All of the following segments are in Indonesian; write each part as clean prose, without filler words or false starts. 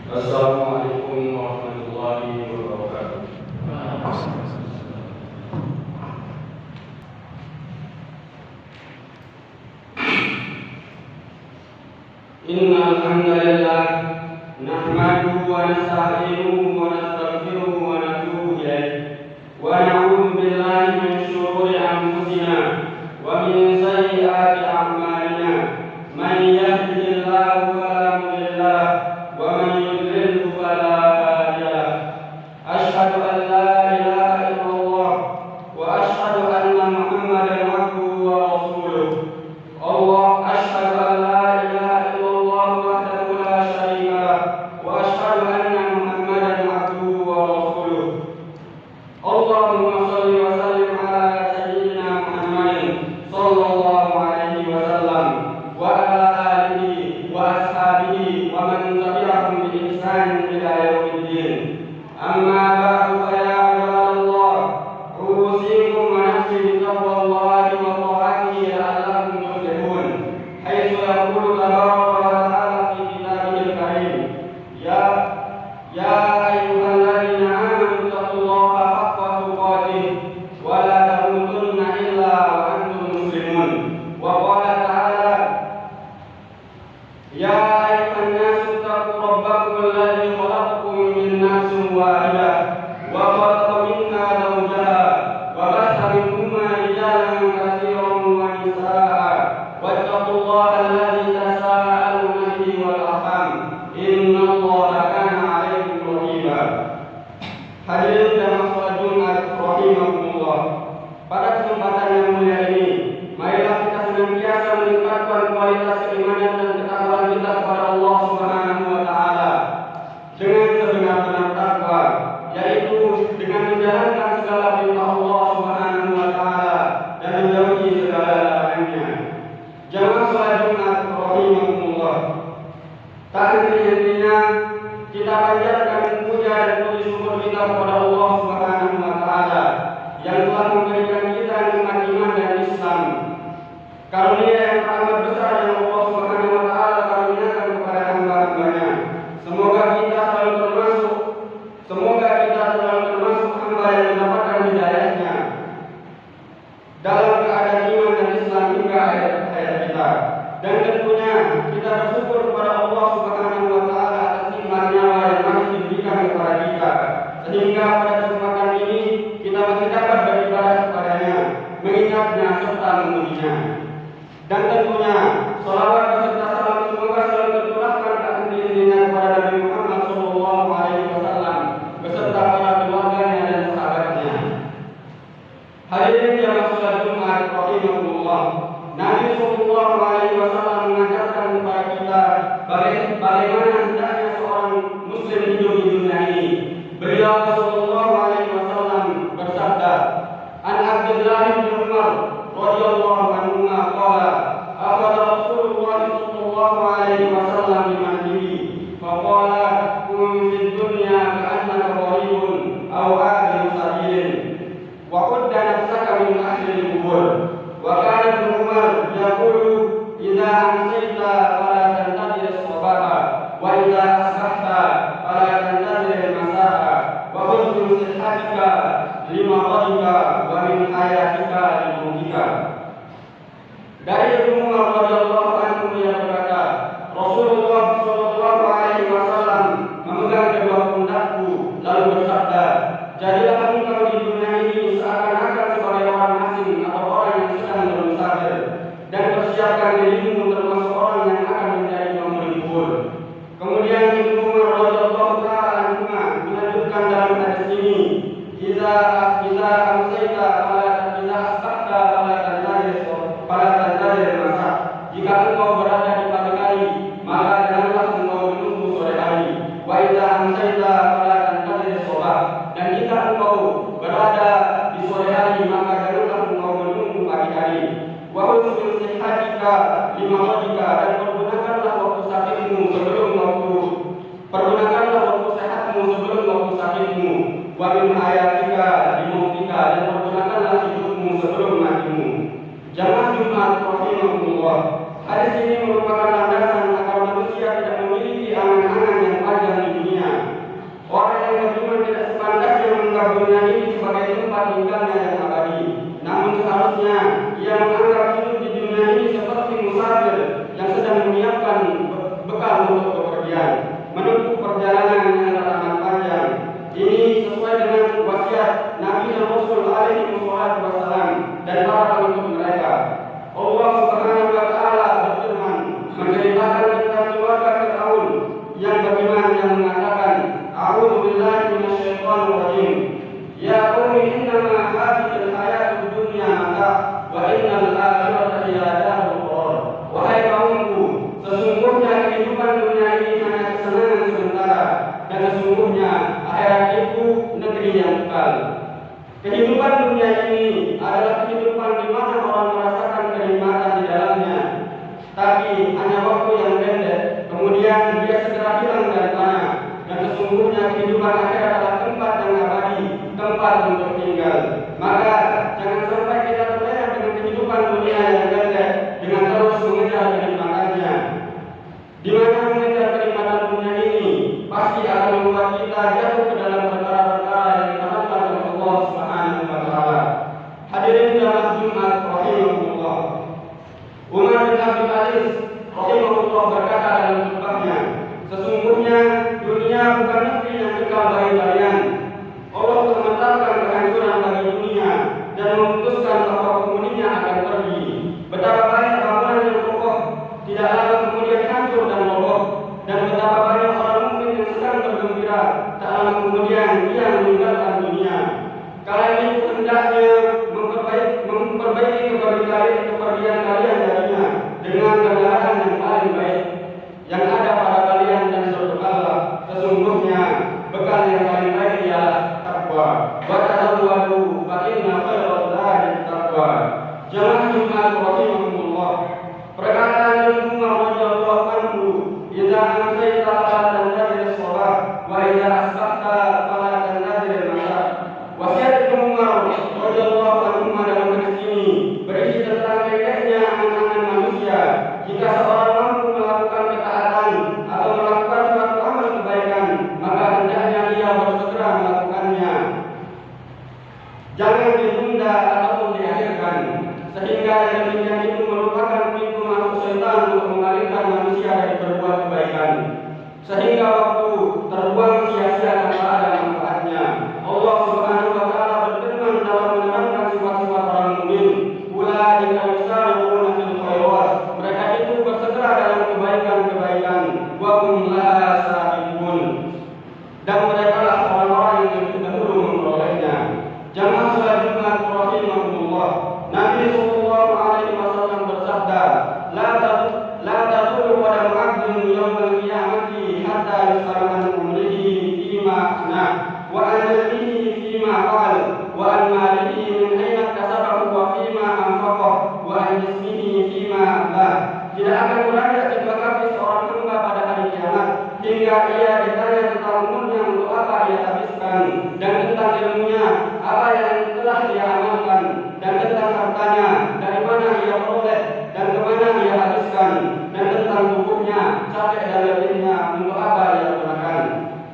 Assalamualaikum warahmatullahi wabarakatuh. Innal hamdalillah nahmaduhu wa nasta'inuhu wa nastaghfiruhu wa natubu ilayh wa na'udzu billahi min shururi anfusina wa min sayyiati a'malina. Man yahdihillahu fala mudilla lahu wa man yudlil fala hadiya lahu. Asyhadu an la ilaha illallah wa asyhadu anna Muhammadan abduhu wa rasuluh. Allah asyhadu an la ilaha illallah wahdahu la syarika lahu wa asyhadu anna Muhammadan abduhu wa rasuluh. Allahumma shalli wa sallim ala sayyidina Muhammadin sallallahu alaihi wasallam wa ala alihi wa ashabihi wa man tabi'ahum bi ihsan ila yaumiddin. Amma ba'du fa ya ibadallah, usikum wa nafsi bi taqwallahi wa ta'atihi la'allakum tuflihun. Haitsu yaqulu tabaraka wa ta'ala fi kitabihil karim, ya ayyuhalladzina amanu taqullaha haqqa tuqatih wa la tamutunna illa wa antum muslimun. Wa qala ta'ala, ya ayyuhan nasu taqu rabbakum alladzi khalaqakum min nafsin wahidah wa khalaqa minha zawjaha wa bassa minhuma rijalan katsiran wa nisaa'a wattaqullaha alladzi tasaaluna bihi wal arham innallaha kana 'alaikum raqiba. Hadirin jamaah salat Jumat rahimakumullah. Pada kesempatan yang mulia ini, marilah kita senantiasa meningkatkan kualitas keimanan dan ketakwaan kita kepada Allah Subhanahu wa taala dengan sebenar-benar takwa, yaitu dengan menjalankan segala perintah Allah Subhanahu wa taala dan menjauhi segala larangannya. Jamaah salat Jumat rahimakumullah. Tak henti-hentinya kita panjatkan puja dan puji syukur kita kepada Allah Subhanahu wa taala yang telah memberikan kita nikmat iman dan Islam. Karunia yang amat besar yang Allah Subhanahu wa taala karuniakan kepada hamba-hambanya. Semoga kita selalu termasuk hamba yang mendapatkan hidayahnya dalam keadaan iman dan Islam hingga akhir hayat kita. Dan tentunya kita bersyukur kepada Allah Subhanahu wa taala atas nikmat nyawa yang masih diberikan kepada kita, sehingga pada kesempatan ini kita masih dapat beribadah kepadanya, mengingatnya serta memujinya. Dan tentunya salawat beserta salam semoga selalu tercurahkan tak henti-hentinya kepada Nabi Muhammad sallallahu alaihi wasallam beserta para keluarganya dan sahabatnya. Hadirin jamaah salat Jumat rahimakumullah. Nabi sallallahu alaihi wasallam mengajarkan kepada kita bagaimana hendaknya seorang muslim hidup di dunia ini. Beliau sallallahu alaihi wasallam bersabda, "An Abdullah bin Umar radhiyallahu anhu qala, akhadha Rasulullah sallallahu alaihi wasallam bi mandihi faqala kun fid dunya ka'annaka gharibun aw abiru sabilin wa qudda nafsaka min ahli al-qubur." Wa kana Ibnu Umar yaqulu idza amsayta fala tantazir as-sabaha wa idza asbahta fala tantazir al-masaa wa khudh min sihhatika limaradika wa min hayatika limautika. Dari Ibnu Umar radhiyallahu anhu yang berkata, Rasulullah sallallahu alaihi wasallam memegang kedua pundakku lalu bersabda, "Jadilah engkau di dunia ini seakan-akan sebagai orang asing atau orang yang sedang bermusafir, dan persiapkan dirimu termasuk orang yang akan menjadi penghuni kubur." Kemudian Ibnu Umar radhiyallahu taala anhu melanjutkan dalam hadis ini, "Idza amsayta fala asbahta fala tantazir masa." Jika engkau berada di pagi hari, maka janganlah engkau menunggu sore hari. Wa idza amsayta fala tantazir sabah. Dan jika engkau berada di sore hari, maka janganlah engkau menunggu pagi hari. Wa khudh min sihhatika limaradika. Dan pergunakanlah waktu sakitmu sebelum waktu sakitmu. Wa min hayatika limautika. Dan pergunakanlah hidupmu sebelum matimu. Jamaah Jumat rahimakumullah. Hadis ini merupakan landasan agar manusia tidak memiliki angan-angan yang panjang di dunia sebagai tempat tinggalnya yang abadi. Namun seharusnya ia menganggap hidup di dunia ini seperti musafir yang sedang menyiapkan bekal untuk bepergian, menempuh perjalanan yang amat panjang. Ini sesuai dengan wasiat Nabi dan Rasul alaihi wassalam dan para pengikut mereka. Allah Subhanahu wa taala berfirman menceritakan tentang keluarga Fir'aun yang beriman yang mengatakan, "A'udzu billahi minasyaitonir rajim. Ya qaumi innama hadhil hayatud dunya mata' wa innal akhirata hiya darul qarar." Wahai kaumku, sesungguhnya kehidupan dunia ini hanya kesenangan sementara dan sesungguhnya akhirat itu negeri yang kekal. Kehidupan dunia ini adalah kehidupan di mana orang merasakan kenikmatan di dalamnya, tapi hanya waktu yang pendek, kemudian dia segera hilang dari sana. Dan sesungguhnya kehidupan akhirat adalah tempat yang abadi, tempat untuk tinggal. Maka jangan sampai kita terlena dengan kehidupan dunia yang pendek dengan terus mengejar kenikmatannya. Di mana mengejar kenikmatan dunia ini pasti akan membuat kita jatuh ke dalam perkara-perkara yang diharamkan oleh Allah Subhanahu wa taala. Hadirin jamaah Jumat rahimahullah. Umar bin Abdul Aziz rahimahullah berkata dalam khutbahnya, sesungguhnya dunia bukan negeri yang kekal bagi kalian. Allah telah menetapkan kehancuran bagi dunia dan memutuskan bahwa penghuninya akan pergi. Betapa banyak bangunan yang kokoh tidak lama kemudian hancur dan roboh, dan betapa banyak orang mukmin yang sedang bergembira tak lama kemudian ia meninggalkan dunia. Kalian itu hendaknya memperbaiki kepergian kalian darinya dengan kendaraan yang paling baik yang ada pada kalian dan berdoalah, sesungguhnya bekal yang paling baik ialah takwa. Wa tazawwadu fa inna khairal zadi taqwa. Jamaah Jumat rahimahumullah. Perkataan Ibnu Umar radhiyallahu anhu, "Idza amsayta fala tantazir as-shalah wa idza asbahta fala tantazir al-masa." Wasiat Ibnu Umar radhiyallahu anhu dalam hadis ini berisi tentang hendaknya angan-angan manusia jika seorang mampu melakukan ketaatan atau melakukan suatu amal kebaikan, maka hendaknya ia bersegera melakukannya. Jangan ditunda ataupun diakhirkan, sehingga demikian itu merupakan pintu masuk setan untuk mengalihkan manusia dari berbuat kebaikan, sehingga waktu terbuang sia-sia tanpa ada manfaatnya. Allah Subhanahu wa taala berfirman dalam menerangkan sifat-sifat orang mukmin, "Ulaika yusari'una fil khairat." Mereka itu bersegera dalam kebaikan-kebaikan, wa hum laha sabiqun. Dan mereka lah orang-orang yang lebih dahulu memperolehnya. Jamaah salat Jumat rahimahumullah. Nabi sallallahu alaihi wasallam bersabda, "La tadullu qadam 'abdin yawmal qiyamati hatta yus'ala an umrihi fima afna, wa an ilmihi fima qal, wa an malihi min ayna kasabahu wa fima anfaqah, wa an jismihi fima ablah." Tidak akan berakhir jumpa kami seorang hamba pada hari kiamat hingga ia ditanya tentang umurnya untuk apa ia habiskan, dan tentang ilmunya apa yang telah dia amalkan, dan tentang hartanya dari mana ia peroleh dan kemana ia habiskan, dan tentang tubuhnya capek dan letihnya untuk apa ia gunakan.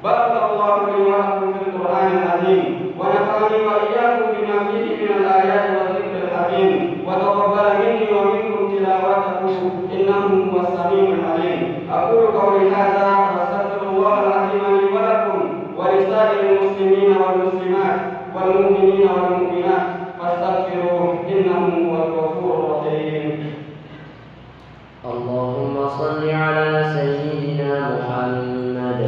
Barakallahu li wa lakum fil Qur'anil azim wa nafa'ani wa iyyakum bima fihi minal ayati wa dzikril hakim wa taqabbal minni wa minkum tilawatahu innahu huwas samiul alim. Aqulu qawli hadza wa astaghfirullahal azim li wa lakum wa lisa'iril muslimina wal muslimat wal mu'minina wal mu'minat fastaghfiruhu innahu huwal ghafurur rahim. Allahumma salli ala sayyidina Muhammad.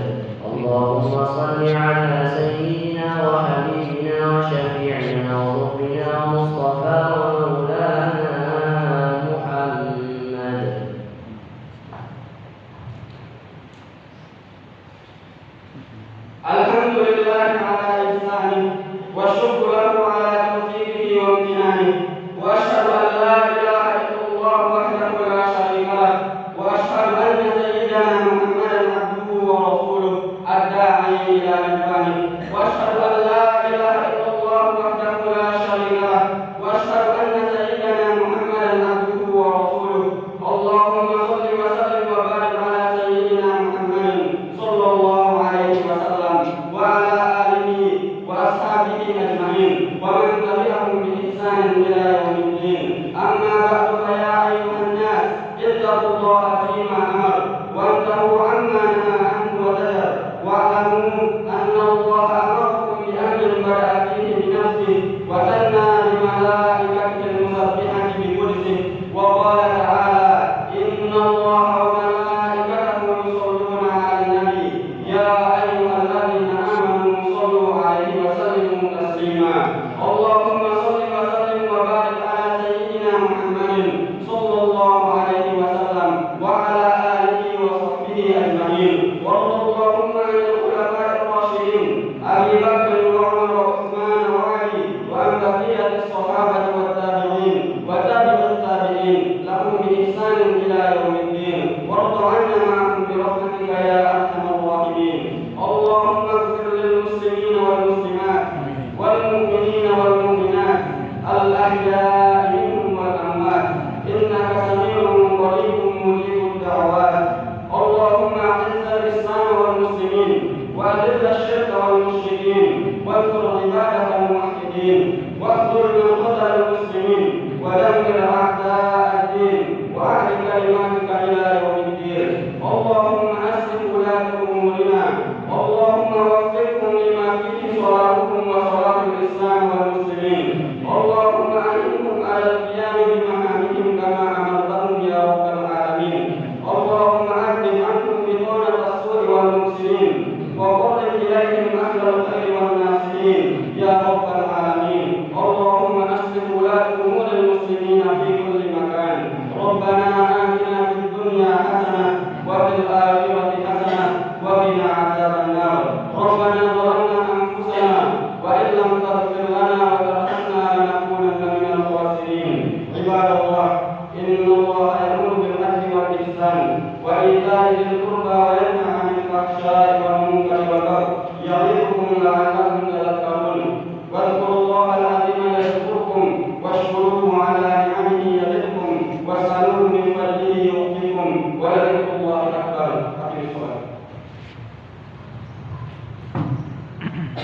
Allahumma salli ala sayyidina wa habibina wa syafi'ina wa rabbina Mustafa wa maulana Muhammad. Alhamdulillah ala ihsanih wa syukru lahu ala tawfiqihi wa imtinanihi, wa asyhadu an la ilaha illallah wahdahu la syarika lah, wa asyhadu anna sayyidana Muhammadan abduhu wa rasuluh ad-da'i ila ridwanih, wa asyhadu an la ilaha illallah wahdahu la syarika lah, wa asyhadu anna sayyidana Muhammadan abduhu wa rasuluh. Allahumma shalli wa sallim wa barik ala sayyidina Muhammadin sallallahu alaihi wasallam wa ala alihi wa ashabihi ajma'in. الله فيما أمر وانتهوا عما نهى عنه وزجر واعلموا أن الله أمركم بأمر بدأ فيه بنفسه وثنى بملائكته المسبحة بقدسه وقال تعالى إن الله وملائكته يصلون على النبي يا أيها الذين آمنوا صلوا عليه وسلموا تسليما اللهم صل وسلم وبارك على سيدنا محمد صلى الله عليه وسلم وعلى آله وصحبه أجمعين وارض اللهم عن الخلفاء الراشدين أبي بكر وعمر وعثمان وعلي وعن بقية الصحابة والتابعين وتابع التابعين لهم بإحسان إلى يوم الدين وارض عنا معهم برحمتك يا أرحم الراحمين اللهم اغفر للمسلمين والمسلمات والمؤمنين والمؤمنات الأحياء منهم والأموات إنك سميع قريب مجيب الدعوات اللهم أعز الإسلام والمسلمين وأذل الشرك والمشركين واذكر عبادك الموحدين واخذل من خذل المسلمين ودمر أعداء الدين وأعل كلماتك إلى يوم الدين اللهم أسلم ولاة أمورنا اللهم وفقهم لما فيه صلاحهم وصلاح الإسلام والمسلمين اللهم أعنهم على القيام بمهامهم كما أمرتهم يا رب العالمين اللهم أهدم عنهم بطانة السوء والمفسدين وقرب إليهم أهل الخير والناصرين يا رب العالمين اللهم أصلح ولاة أمور المسلمين في كل مكان ربنا آتنا في الدنيا حسنة وفي الآخرة